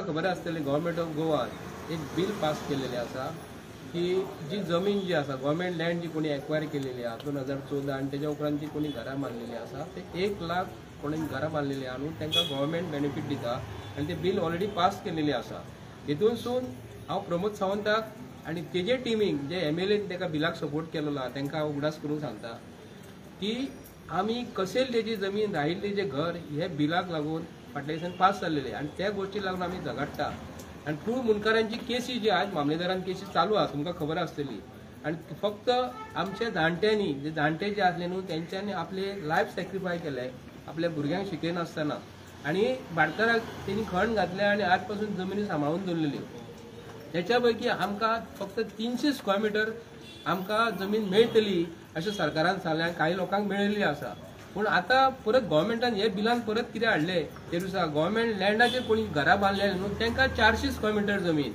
तुमकां खबर आसतली गव्हर्मेंट ऑफ गोवा एक बिल पास केलेले आसा की जी जमीन जी आसा गव्हर्मेंट लँड जी कोणी एक्वायर केलेली आहा 2014 आणि त्याच्या उपरांत जी कोणी घरां बांधलेली आसा ते 1 लाख कोणी घरां बांधलेली आहा न्हू तांकां गव्हर्मेंट बेनिफीट दिता आणि ते बिल ऑलरेडी पास केलेली आसा। हितूनसून हांव प्रमोद सावंताक आणि तेजे टिमीक जे MLA ताका बिलाक सपोर्ट केलेलो आहा तांकां हांव उगडास करूंक सांगता की आमी कशेल तेजी जमीन राहिल्ली जे घर हे बिलाक लागून फाटल्या दिसांनी पास जाल्लेले आणि त्या गोष्टी लागून आमी झगडटा आणि खूब मुनकारांची केसी जी आज मामलेदारान केसी चालू आहा तुमकां खबर आसतली आणि फक्त आमच्या जाणट्यांनी जे जाणटे जे आसले न्हू तेंच्यांनी आपले लायफ सॅक्रिफाय केले आपल्या भुरग्यांक शिकयनासतना आणि भाटकाराक तेणी खण घातले आणि आज पासून जमिनी सांबाळून दवरलेल्यो त्याच्या पैकी आमकां फक्त 300 स्क्वेअर मीटर आमकां जमीन मेळटली अशें सरकारान सांगलें आनी काही लोकांक मेळिल्ली आसा। पूण आता परत गव्हर्मेंटान हे बिलान परत कितें हाडले ते दिसा गव्हर्मेंट लँडाचेर कोणी घरां बांदलेले न्हू तांकां 400 स्क्वेअर मीटर जमीन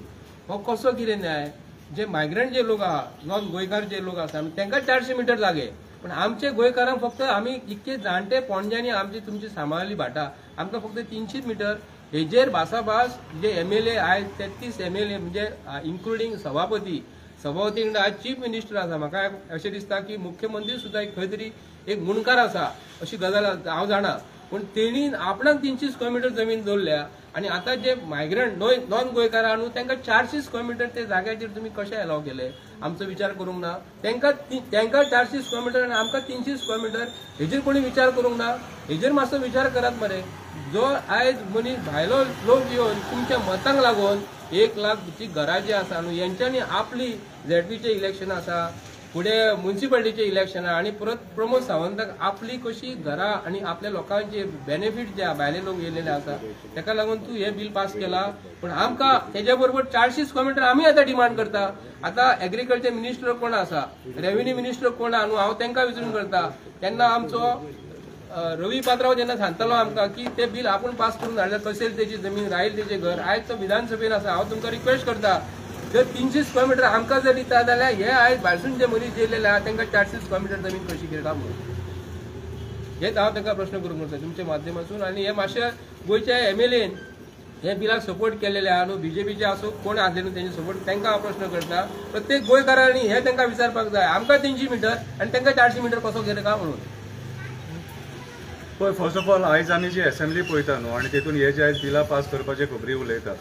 हो कसो कितें न्याय जे मायग्रंट जे लोक आहा नॉन गोंयकार जे लोक आसा तांकां 400 मीटर जागे पण आमचे गोंयकारांक फक्त आमी इतके जाणटे पणज्यांनी आमची तुमची सांबाळली भाटा आमकां फक्त 300 मीटर हेजेर भासाभास जे MLA आयज 33 MLA म्हणजे इन्क्लुडींग सभापती कडेन आज चीफ मिनिस्टर आसा म्हाका अशें दिसता की मुख्यमंत्री सुद्दां खंय तरी एक मुणकार आसा अशी गजाल हांव जाणा पूण तेणी आपणाक 300 स्क्वेअर मीटर जमीन दवरल्या आणि आता जे मायग्रंट नॉन गोंयकार आहा न्हू तांकां 400 स्क्वेअर मीटर ते जाग्याचेर तुमी कशें अलाव केले आमचो विचार करूंक ना तांकां 400 स्क्वेअर मीटर आनी आमकां 300 स्क्वेअर मीटर हेजेर कोणी विचार करूंक ना हेजेर मातसो विचार करात मरे जो आयज मनीस भायलो लोक येवन तुमच्या मतांक लागून 1 लाख घरां जी आसा न्हू यांच्यांनी आपली ZPचे इलेक्शन आसा पुढे म्युनिसिपालिटीचे इलेक्शन आणि परत प्रमोद सावंताक आपली कशी घरां आणि आपल्या लोकांचे बेनिफीट जे भायले लोक येयलेले आसा ताका लागून तू हे बिल पास केला पण आमकां तेज्या बरोबर 400 स्क्वेअर मीटर आमी आतां डिमांड करता। आता एग्रीकल्चर मिनिस्टर कोण आसा रेव्हेन्यू मिनिस्टर कोण आहा न्हू हांव तांकां विचारून करता तेन्ना आमचो रवी पात्रांव जेन्ना सांगतालो आमकां की ते बिल आपूण पास करून धाडले कशेल तेजी जमीन राहील तेजे घर आयज तो विधानसभेन आसा हांव तुमकां रिक्वेस्ट करता जर 300 स्क्वेअर मीटर आमकां जर दिता जाल्यार हे आयज भायरसून जे मनीस येयलेले आहा तांकां 400 स्क्वेअर मीटर जमीन कशी घेता म्हणून हेच हांव तांकां प्रश्न करूंक सोदता तुमच्या माध्यमातून आणि हे मातशे गोंयच्या MLAन हे बिलाक सपोर्ट केलेले आहा न्हू BJPचे आसूं कोण आसले न्हू तेंचे सपोर्ट तांकां हांव प्रश्न करता प्रत्येक गोंयकारांनी हे तांकां विचारपाक जाय आमकां 300 मीटर आनी तांकां 400 मीटर कसो घेता म्हणून। पळय फर्स्ट ऑफ ऑल आयज आमी जी असेंब्ली पळयता न्हू आनी तेतून हे जे आयज बिलां पास करपाचे खबरी उलयता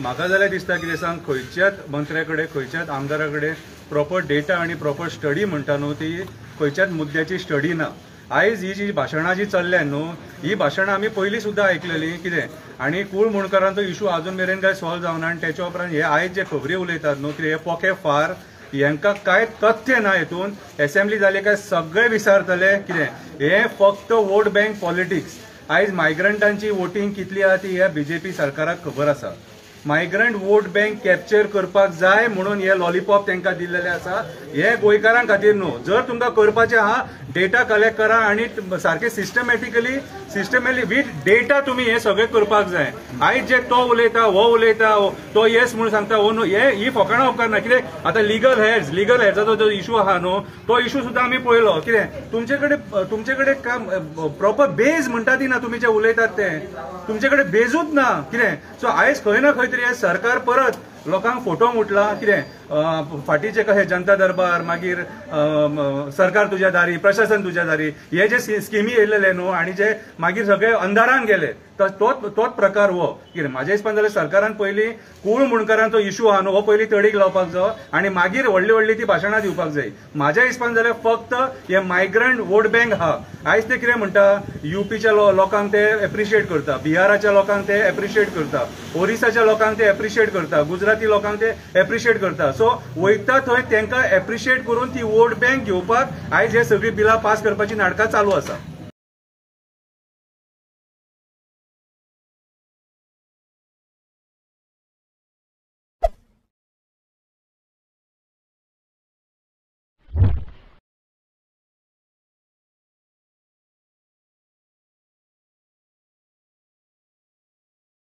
म्हाका जाल्यार दिसता कितें सांग खंयच्याच मंत्र्या कडेन खंयच्याच आमदारा कडेन प्रॉपर डेटा आनी प्रॉपर स्टडी म्हणटा न्हू ती खंयच्याच मुद्द्याची स्टडी ना। आयज ही जी भाशणां जी चल्ल्या न्हू ही भाशणां आमी पयलीं सुद्दां आयकलेली कितें आनी कूळ मुणकारांचो इशू आजून मेरेन काय सॉल्व जावना आनी तेच्या उपरांत हे आयज जे खबरी उलयतात न्हू कितें हे पोके फार हांकां कांय तथ्य ना हेतून असेंब्ली जाले काय सगळे विचारतले कितें हे फक्त वोट बँक पॉलिटिक्स। आयज मायग्रंटांची वोटींग कितली आहा ती ह्या BJP सरकाराक खबर आसा मायग्रंट वोट बँक कॅप्चर करपाक जाय म्हणून हे लॉलीपॉप तांकां दिल्लेले आसा हे गोंयकारां खातीर न्हू जर तुमकां करपाचें आहा डेटा कलेक्ट करा आनी सारके सिस्टमॅटिकली वीथ डेटा तुम्ही हे सगळे करपाक जाय। आयज जे तो उलयता हो उलयता तो येस म्हणून सांगता हो न्हू ही फकाणां उपकारना कितें आतां लिगल हेड्साचो जो इशू आहा न्हू तो इशू सुद्दां आमी पळयलो कितें तुमचे कडेन प्रॉपर बेज म्हणटा ती ना तुमी जे उलयतात ते तुमचे कडेन बेजूच ना कितें सो आयज खंय ना खंय तरी सरकार परत लोकांक फोटो मुटला कितें फाटीचे कशें जनता दरबार मागीर सरकार तुज्या दारी प्रशासन तुज्या दारी हे जे स्किमी येयलेले न्हू आनी जे मागीर सगळे अंधारान गेले तोच प्रकार हो कितें म्हाज्या हिसपान जाल्यार सरकारान पयलीं कूळ मुणकारांचो इशू आहा न्हू हो पयलीं तडीक लावपाक जाय आनी मागीर व्हडली ती भाशणां दिवपाक जाय। म्हाज्या हिसपान जाल्यार फक्त हे मायग्रंट वोट बँक आहा आयज ते कितें म्हणटा UPच्या लोकांक ते एप्रिशिएट करता बिहाराच्या लोकांक ते एप्रिशिएट करता ओरिसाच्या लोकांक ते एप्रिशिएट करता गुजराती लोकांक ते एप्रिशिएट करता सो वयता थंय तांकां एप्रिशिएट करून ती वोट बँक घेवपाक आयज हे सगळी बिलां पास करपाची नाटकां चालू आसा।